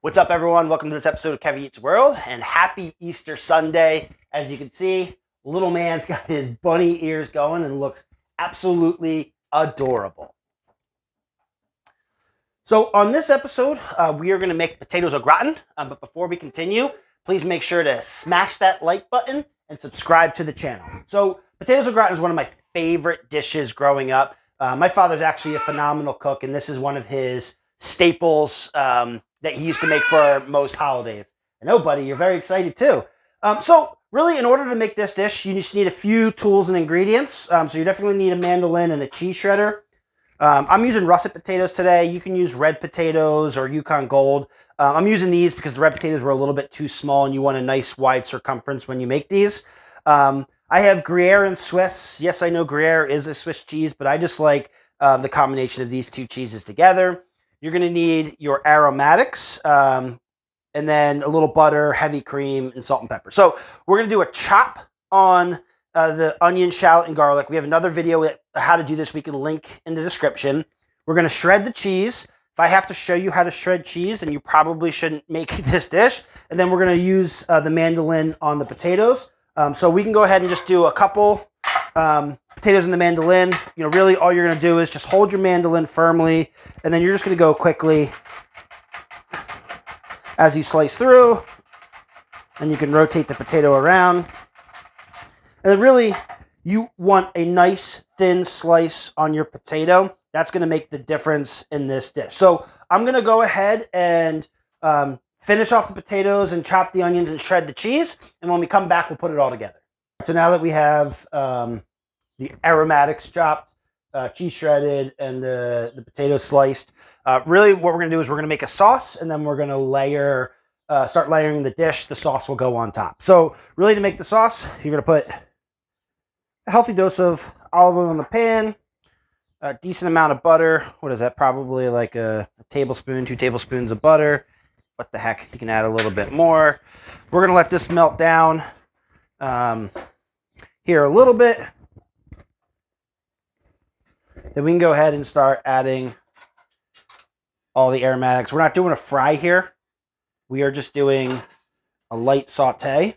What's up, everyone? Welcome to this episode of Kevin Eats World, and happy Easter Sunday. As you can see, little man's got his bunny ears going and looks absolutely adorable. So on this episode, we are going to make potatoes au gratin. But before we continue, please make sure to smash that like button and subscribe to the channel. So potatoes au gratin is one of my favorite dishes growing up. My father's actually a phenomenal cook, and this is one of his staples that he used to make for most holidays. I know, buddy, you're very excited too. So really, in order to make this dish, you just need a few tools and ingredients. So you definitely need a mandolin and a cheese shredder. I'm using russet potatoes today. You can use red potatoes or Yukon Gold. I'm using these because the red potatoes were a little bit too small and you want a nice wide circumference when you make these. I have Gruyere and Swiss. Yes, I know Gruyere is a Swiss cheese, but I just like the combination of these two cheeses together. You're going to need your aromatics, and then a little butter, heavy cream, and salt and pepper. So we're going to do a chop on the onion, shallot, and garlic. We have another video with how to do this. We can link in the description. We're going to shred the cheese. If I have to show you how to shred cheese, then you probably shouldn't make this dish. And then we're going to use the mandolin on the potatoes. So we can go ahead and just do a couple potatoes in the mandolin. You know, really all you're going to do is just hold your mandolin firmly, and then you're just going to go quickly as you slice through, and you can rotate the potato around. And then really, you want a nice thin slice on your potato. That's going to make the difference in this dish. So I'm going to go ahead and finish off the potatoes and chop the onions and shred the cheese. And when we come back, we'll put it all together. So now that we have the aromatics chopped, cheese shredded, and the potatoes sliced, really what we're going to do is we're going to make a sauce, and then we're going to start layering the dish. The sauce will go on top. So really, to make the sauce, you're going to put a healthy dose of olive oil in the pan, a decent amount of butter. What is that? Probably like a tablespoon, 2 tablespoons of butter. What the heck? You can add a little bit more. We're going to let this melt down here a little bit. Then we can go ahead and start adding all the aromatics. We're not doing a fry here. We are just doing a light saute.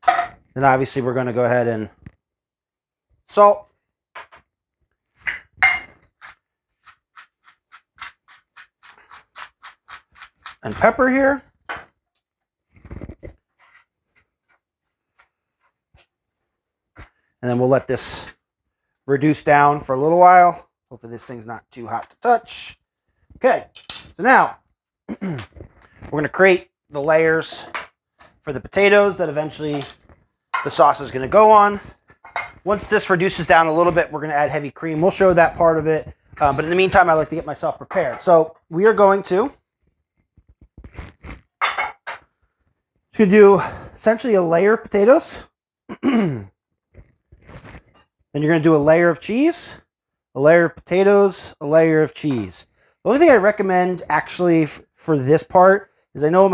Then obviously we're going to go ahead and salt. And pepper here. And then we'll let this reduce down for a little while. Hopefully this thing's not too hot to touch. Okay, so now we're going to create the layers for the potatoes that eventually the sauce is going to go on. Once this reduces down a little bit, we're going to add heavy cream. We'll show that part of it. But in the meantime, I like to get myself prepared. So we are going to do essentially a layer of potatoes. Then you're going to do a layer of cheese, a layer of potatoes, a layer of cheese. The only thing I recommend actually for this part is I know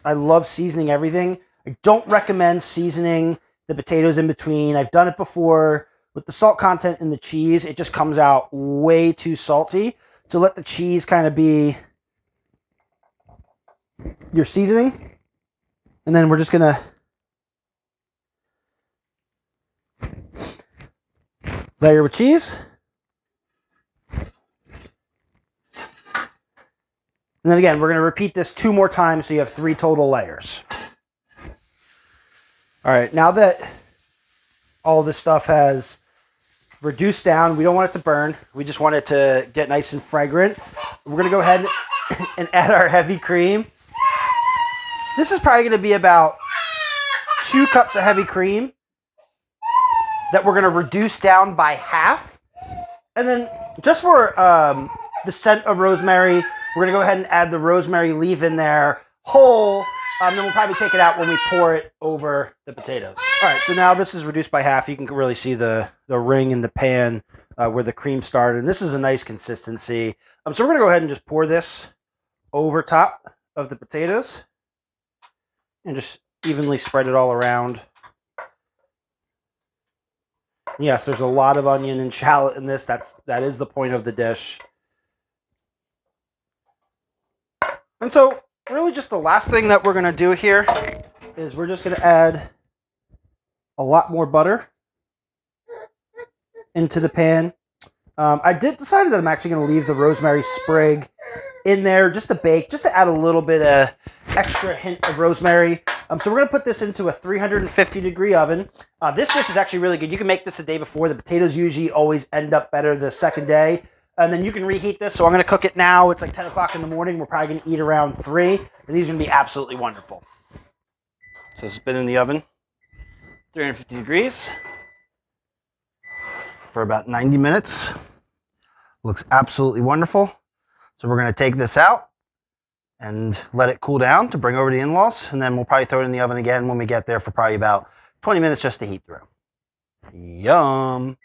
I love seasoning everything. I don't recommend seasoning the potatoes in between. I've done it before with the salt content in the cheese. It just comes out way too salty. So let the cheese kind of be your seasoning. And then we're just going to layer with cheese. And then again, we're going to repeat this 2 more times so you have 3 total layers. All right, now that all this stuff has reduced down, we don't want it to burn. We just want it to get nice and fragrant. We're going to go ahead and add our heavy cream. This is probably going to be about 2 cups of heavy cream that we're going to reduce down by half. And then just for the scent of rosemary, we're going to go ahead and add the rosemary leaf in there whole. Then we'll probably take it out when we pour it over the potatoes. All right, so now this is reduced by half. You can really see the ring in the pan where the cream started. And this is a nice consistency. So we're going to go ahead and just pour this over top of the potatoes and just evenly spread it all around. Yes, there's a lot of onion and shallot in this. That is the point of the dish. And so really just the last thing that we're going to do here is we're just going to add a lot more butter into the pan. I decided that I'm actually going to leave the rosemary sprig in there just to bake, just to add a little bit of extra hint of rosemary. So we're going to put this into a 350-degree oven. This dish is actually really good. You can make this the day before. The potatoes usually always end up better the second day. And then you can reheat this. So I'm going to cook it now. It's like 10 o'clock in the morning. We're probably going to eat around 3. And these are going to be absolutely wonderful. So it's been in the oven, 350 degrees for about 90 minutes. Looks absolutely wonderful. So we're going to take this out and let it cool down to bring over to the in-laws. And then we'll probably throw it in the oven again when we get there for probably about 20 minutes just to heat through. Yum.